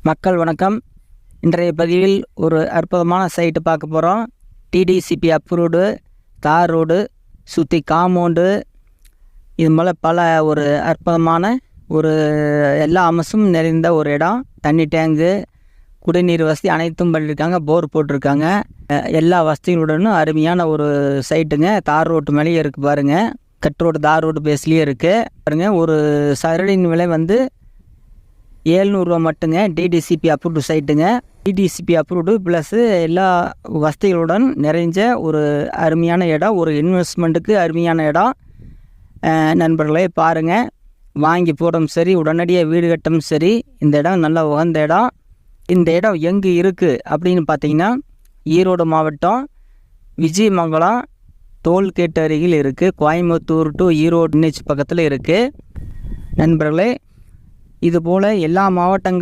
மக்கள் வணக்கம். இன்றைய பதிவில் ஒரு அற்புதமான சைட்டு பார்க்க போகிறோம். டிடிசிபி அப்ரூவ்டு தார் ரோடு, சுற்றி காம்பவுண்டு, இது போல் பல ஒரு அற்புதமான ஒரு எல்லா அம்சமும் நிறைந்த ஒரு இடம். தண்ணி டேங்கு, குடிநீர் வசதி அனைத்தும் பண்ணியிருக்காங்க. போர் போட்டிருக்காங்க. எல்லா வசதிகளுடனும் அருமையான ஒரு சைட்டுங்க. தார் ரோட்டு மேலேயே இருக்குது பாருங்கள். கட் ரோடு தார் ரோடு பேஸ்லேயே இருக்குது பாருங்கள். ஒரு சரடின் விலை வந்து 700 ரூபா மட்டுங்க. டிடிசிபி அப்ரூவ்டு சைட்டுங்க. டிடிசிபி அப்ரூவ்டு ப்ளஸ்ஸு எல்லா வசதிகளுடன் நிறைஞ்ச ஒரு அருமையான இடம். ஒரு இன்வெஸ்ட்மெண்ட்டுக்கு அருமையான இடம். நண்பர்களே பாருங்கள், வாங்கி போடும் சரி, உடனடியாக வீடு கட்டும் சரி, இந்த இடம் நல்ல உகந்த இடம். இந்த இடம் எங்கே இருக்குது அப்படின்னு பார்த்தீங்கன்னா, ஈரோடு மாவட்டம் விஜயமங்கலம் டோல்கேட் அருகில் இருக்குது. கோயம்புத்தூர் டு ஈரோடு NH பக்கத்தில் இருக்குது. நண்பர்களே, இதுபோல் எல்லா மாவட்டங்களையும்